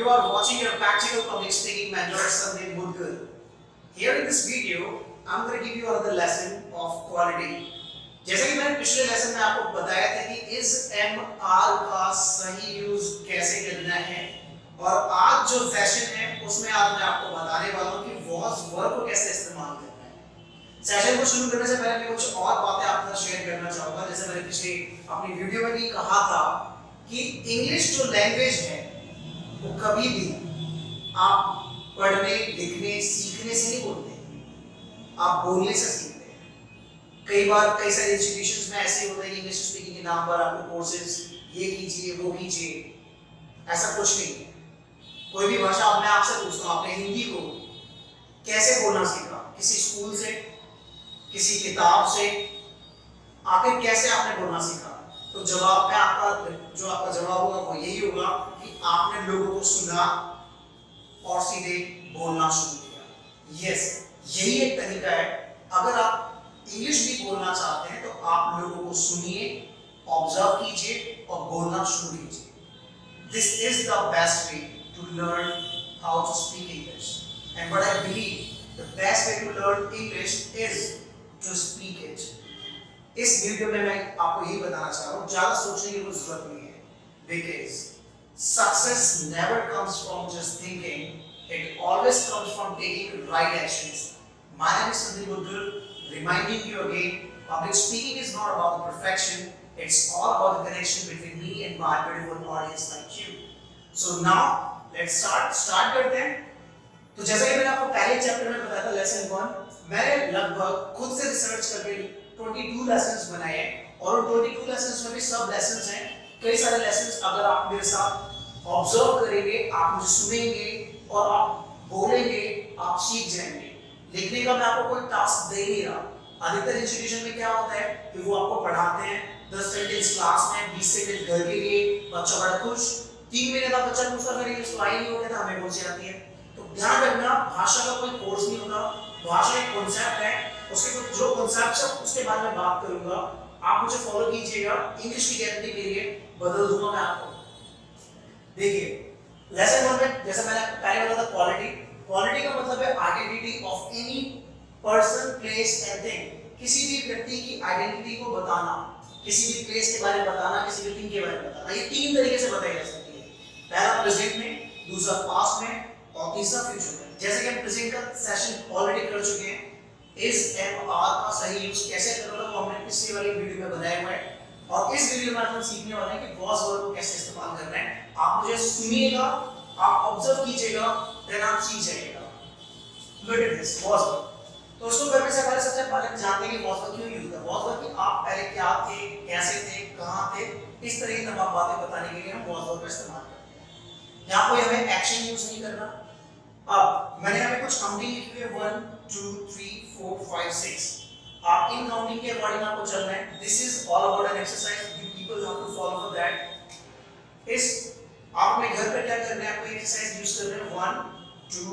You are watching your practical public speaking mentor Sandeep Mudgal. Here in this video, I'm going to give you another lesson of quality. जैसे कि मैंने पिछले lesson में आपको बताया था कि इस MR का सही यूज कैसे करना है, और आज जो सेशन है उसमें आज मैं आपको बताने वाला हूँ कि was verb को कैसे इस्तेमाल करना है। सेशन को शुरू करने से पहले मैं कुछ और बातें आपके साथ शेयर करना चाहूँगा। जैसे मैंने पिछले अपनी वीडियो में भी कहा था कि इंग्लिश जो लैंग्वेज है वो कभी भी आप पढ़ने, लिखने, सीखने से नहीं बोलते, आप बोलने से सीखते हैं। कई बार कई सारे इंस्टीट्यूशंस में ऐसे होता है कि इंग्लिश स्पीकिंग के नाम पर आपको कोर्सेज ये कीजिए वो कीजिए, ऐसा कुछ नहीं है। कोई भी भाषा अपने आप से पूछता हूँ, आपने हिंदी को कैसे बोलना सीखा? किसी स्कूल से, किसी किताब से? आखिर कैसे आपने बोलना सीखा? तो जवाब में आपका जवाब होगा वो यही होगा कि आपने लोगों को सुना और सीधे बोलना शुरू किया। यस, यही एक तरीका है। अगर आप इंग्लिश भी बोलना चाहते हैं तो आप लोगों को सुनिए, ऑब्जर्व कीजिए और बोलना शुरू कीजिए। This is the best way to learn how to speak English, and what I believe the best way to learn English is to speak it. इस वीडियो में मैं आपको यही बताना चाह रहा हूँ, ज्यादा सोचने की कोई जरूरत नहीं है, because success never comes from just thinking, it always comes from taking right actions. My name is Sandeep Mudgal, reminding you again, public speaking is not about the perfection, it's all about the connection between me and my beautiful audience like you. So now, let's start करते हैं। तो जैसा कि मैंने आपको पहले chapter में बताया था लेसन 1, मैंने लगभग खुद से रिसर्च करके 22 लेसन्स बनाए हैं, और उन 22 लेसन्स में भी सब लेसन्स हैं। कई सारे लेसन्स अगर आप मेरे साथ ऑब्जर्व करेंगे, आप मुझे सुनेंगे और आप बोलेंगे, आप सीख जाएंगे। लिखने का मैं आपको कोई टास्क दे नहीं रहा। अधिकतर इंस्टीट्यूशन में क्या होता है कि वो आपको पढ़ाते हैं 10 सेंटेंस क्लास में, 20 सेंटेंस घर के लिए, बच्चा बड़ा खुश, 3 महीने बाद बच्चा पूछता है कि सुनाई नहीं होता, हमें कौन सी आती है। तो ध्यान रखना, भाषा का कोई कोर्स नहीं होता, भाषा एक कॉन्सेप्ट है, उसके कुछ जो कॉन्सेप्ट है उसके बारे में बात करूंगा, आप मुझे फॉलो कीजिएगा। इंग्लिश की गारंटी के लिए बदल दूंगा मैं आपको। देखिए लेसन 1 में जैसे मैंने पहले बताया था क्वालिटी का मतलब है identity of any person, place and thing. किसी भी व्यक्ति की आइडेंटिटी को बताना, किसी भी प्लेस के बारे में बताना, किसी भी थिंग के बारे में बताना। ये 3 तरीके से बताई जा सकती है। पहला प्रेजेंट में, दूसरा पास्ट में और तीसरा फ्यूचर में। जैसे कि हम प्रेजेंट का सेशन ऑलरेडी कर चुके हैं, इस MR का सही यूज कैसे करना वो हमने पिछली वाली वीडियो में बताया हुआ है, और इस वीडियो में हम सीखने वाले हैं कि was verb को कैसे इस्तेमाल करना है। आप मुझे सुनिएगा, आप ऑब्जर्व कीजिएगा, देन आप सीख जाइएगा। Look at this was verb। तो उसको करने से पहले सबसे पहले जानते हैं कि was verb क्यों यूज होता है। was verb कि आप पहले क्या थे, कैसे थे, कहां थे, इस तरह की तमाम बातें बताने के लिए हम was verb का इस्तेमाल करते हैं। यहां कोई हमें एक्शन यूज नहीं करना। अब मैंने यहाँ पे कुछ काउंटिंग लिखी हुई है 1 2 3 4 5 6। आप इन काउंटिंग के अकॉर्डिंग आपको चलना है। This is all about an exercise, you people have to follow for that. इस आप अपने घर पे क्या करना है, आपको एक्सरसाइज यूज करना है 1 2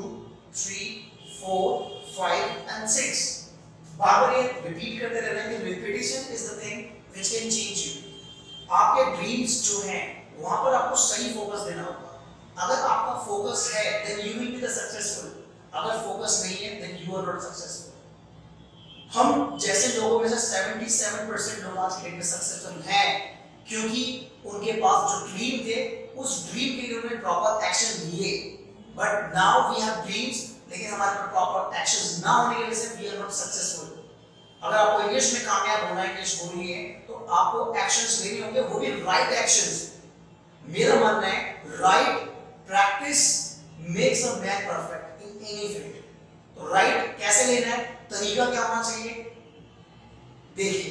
3 4 5 एंड 6। बार-बार ये रिपीट करते रहना है। Repetition is the thing which can change you. आपके ड्रीम्स जो हैं वहां पर आपको सही फोकस देना होगा। अगर आपका फोकस है then you will be the successful, अगर फोकस नहीं है then you are not successful. हम जैसे लोगों में से 77% लोग आज के डेट में सक्सेसफुल हैं क्योंकि उनके पास जो ड्रीम थे उस ड्रीम के लिए उन्होंने प्रॉपर एक्शन लिए। But now we have dreams, लेकिन हमारे पास प्रॉपर एक्शंस ना होने की वजह से वी आर नॉट सक्सेसफुल। अगर आपको इंग्लिश में कामयाब होना है, इंग्लिश बोलनी है, तो आपको एक्शंस लेने होंगे, वो भी राइट एक्शंस। मेरा मानना है right practice makes a man perfect in any field. तो राइट कैसे लेना है, तरीका क्या होना चाहिए, देखिए।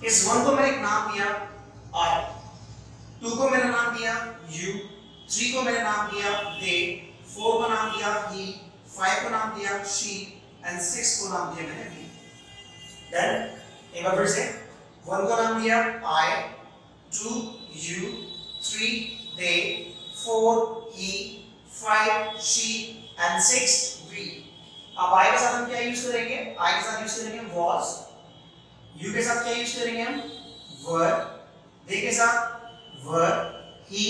इस 1 को मैंने एक नाम दिया I, 2 को मैंने नाम दिया you, 3 को मैंने नाम दिया they, 4 को नाम दिया he, 5 को नाम दिया she and 6 को नाम दिया मैंने we। Then एक बार फिर से 1 को नाम दिया I, 2 you, 3 they, 4 he, 5 she and 6 we। अब I के साथ हम क्या यूज करेंगे, I के साथ यूज करेंगे was, you के साथ क्या यूज करेंगे हम were, they के साथ were, he,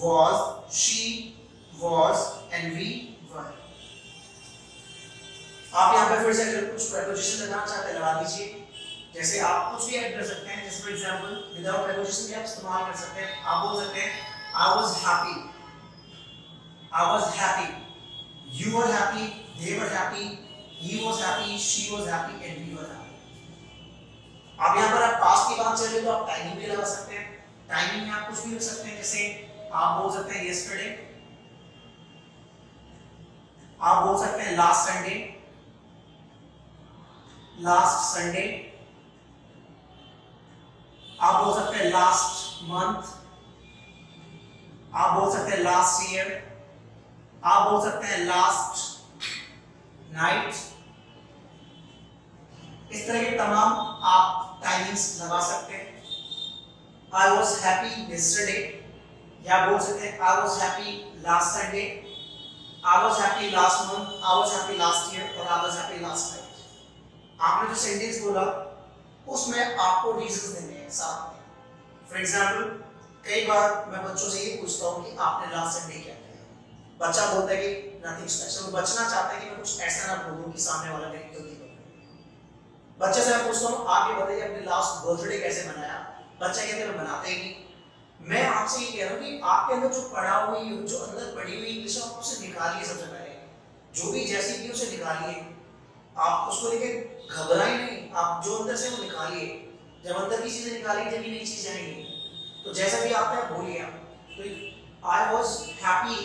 was, she was and we were। आप यहाँ पे फिर से अगर कुछ preposition लगाना चाहते हैं लगा दीजिए। जैसे आप कुछ भी ऐड कर सकते हैं, जैसे फॉर एग्जांपल विदाउट preposition भी आप इस्तेमाल कर सकते हैं। आप बोल सकते हैं I was happy, I was happy, you were happy, they were happy, he was happy, she was happy and we were happy। अब यहाँ पर आप पास्ट की बात चल रही है तो आप टाइमिंग भी लगा सकते हैं। टाइमिंग में आप कुछ भी लिख सकते हैं, जैसे आप बोल सकते हैं yesterday, आप बोल सकते हैं last Sunday, last Sunday, आप बोल सकते हैं last month, आप बोल सकते हैं last year, आप बोल सकते हैं last night। इस तरह के तमाम आप टाइमिंग्स लगा सकते हैं। I was happy yesterday, या बोल सकते हैं I was happy last Sunday, I was happy last month, I was happy last year और I was happy last night। आपने जो सेंटेंस बोला उसमें आपको रीजंस देने हैं साथ में। फॉर एग्जांपल कई बार मैं बच्चों से ये पूछता हूँ कि आपने लास्ट संडे क्या किया। बच्चा बोलता है कि नथिंग स्पेशल, वो बचना चाहता है कि मैं कुछ ऐसा ना बोलूं कि सामने वाला मेरी गलती करे। बच्चे से मैं पूछता हूँ आप ये बताइए अपने लास्ट बर्थडे कैसे मनाया। बच्चा कहते हैं मैं बनाते ही नहीं। मैं आपसे ये कह रहा हूँ कि आपके अंदर जो पढ़ा हुई जो अंदर पढ़ी हुई इंग्लिश आप उसे निकालिए। सबसे पहले जो भी जैसी भी उसे निकालिए, आप उसको लेके घबराइए नहीं, आप जो अंदर से वो निकालिए। जब अंदर की चीजें निकालेंगे जब नई चीजें आएंगी। तो जैसा भी आपने बोलिए, तो आई वॉज हैप्पी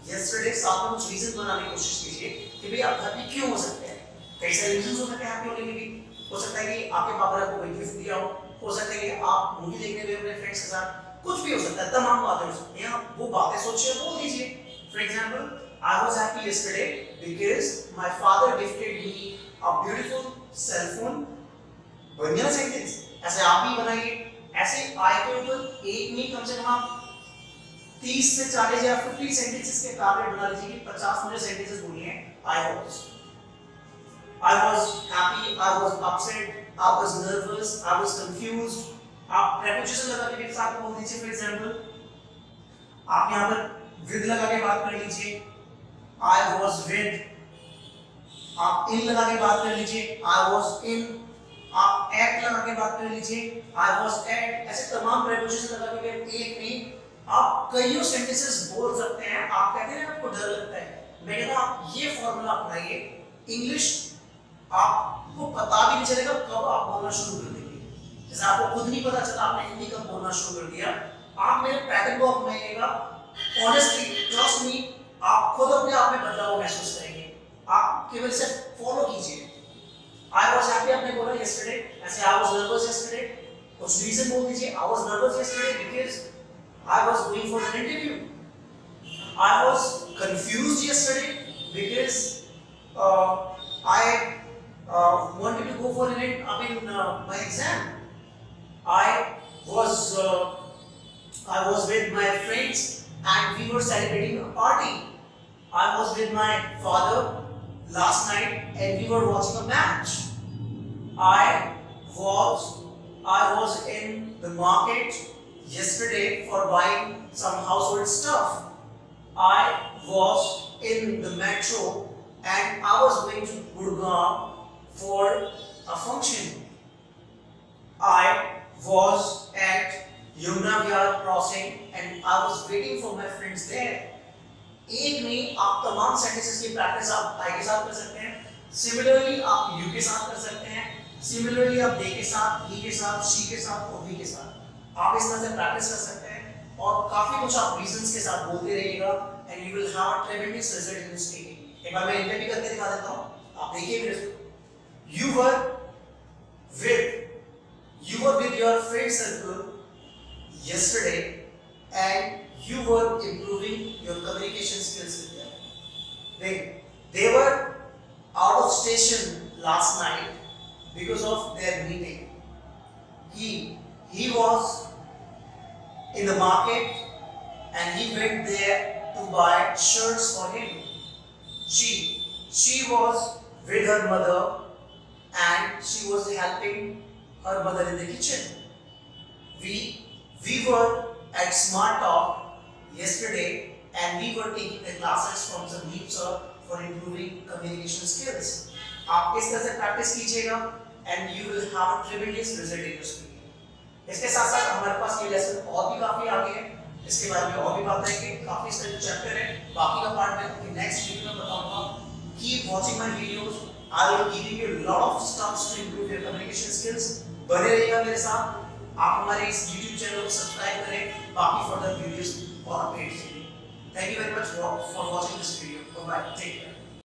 yesterday, साथ में कुछ रीजन बनाने की कोशिश कीजिए कि भाई आप हैप्पी क्यों हो सकते हैं। कई सारे रीजन हो सकते हैं हैप्पी होने के भी। हो सकता है कि आपके पापा ने आपको कोई गिफ्ट दिया हो सकता है कि आप मूवी देखने गए अपने फ्रेंड्स के साथ, कुछ भी हो सकता है, तमाम बातें हो सकती हैं। आप वो बातें सोचिए बोल दीजिए। For example I was happy yesterday because my father gifted me a beautiful cell phone। बन गया सेंटेंस। ऐसे आप भी बनाइए। ऐसे आई के ऊपर एक नहीं कम से कम आप 30 से 40 या 50 सेंटेंसेस के काबिल बना लीजिए कि 50 मुझे सेंटेंसेस बोलनी है। I was happy, I was upset, I was nervous, I was confused। आप preposition लगा के एक साथ बोल दीजिए। फॉर एग्जांपल आप यहाँ पर with लगा के बात कर लीजिए, I was with। आप in लगा के बात कर लीजिए, I was in। आप at लगा के बात कर लीजिए, I was at। ऐसे तमाम preposition लगा के एक नहीं आप कईयों सेंटेंसेस बोल सकते हैं। आप कहते हैं आपको डर लगता है, मैं कहता हूं आप ये फॉर्मूला अपनाइए। इंग्लिश आपको पता भी नहीं चलेगा कब आप बोलना शुरू कर देंगे। जैसे आपको खुद नहीं पता चला आपने हिंदी कब बोलना शुरू कर दिया। आप मेरे पैटर्न को अपनाइएगा। ऑनेस्टली ट्रस्ट मी, आप खुद अपने आप में बदलाव महसूस करेंगे। आप केवल इसे फॉलो कीजिए। आई वाज हैप्पी आपने बोला yesterday, ऐसे आई वाज नर्वस yesterday, कुछ रीजन बोल दीजिए। I was nervous yesterday because I was going for an interview। I was confused yesterday because I wanted to go for my exam। I was with my friends and we were celebrating a party। I was with my father last night and we were watching a match। I was in the market yesterday for buying some household stuff। I was in the metro and I was going to Gurgaon for a function। I was at Yamuna Vihar crossing and I was waiting for my friends there। एक में आप तमाम sentences की practice आप I के साथ कर सकते हैं। सिमिलरली आप you के साथ कर सकते हैं। सिमिलरली आप they के साथ, he के साथ, she के साथ और we के साथ आप इस तरह से प्रैक्टिस कर सकते हैं। और काफी कुछ आप रीजंस के साथ बोलते रहिएगा and you will have a ट्रेमेंडस result in speaking. एक बार मैं इंटरव्यू करके दिखा देता हूं, आप देखिए मेरे। You were with your friend circle yesterday and you were improving your communication skills with them। they were out of station last night because of their meeting। he was in the market and he went there to buy shirts for him। She was with her mother and she was helping her mother in the kitchen। We were at Smart Talk yesterday and we were taking the classes from Sandeep sir for improving communication skills. आप इस तरह से practice कीजिएगा and you will have a tremendous result in your speaking. इसके साथ साथ हमारे पास ये लेसन और भी काफी आगे है, इसके बारे में और भी बात है कि काफी इसका जो चैप्टर है बाकी का पार्ट में नेक्स्ट वीडियो में बताऊंगा. Keep watching my videos. I will give you a lot of stuff to improve your communication skills. बने रहिएगा मेरे साथ. आप हमारे इस YouTube चैनल को सब्सक्राइब करें बाकी फर्दर वीडियोस और अपडेट्स के लिए. Thank you very much for watching this video. Bye bye. Take care.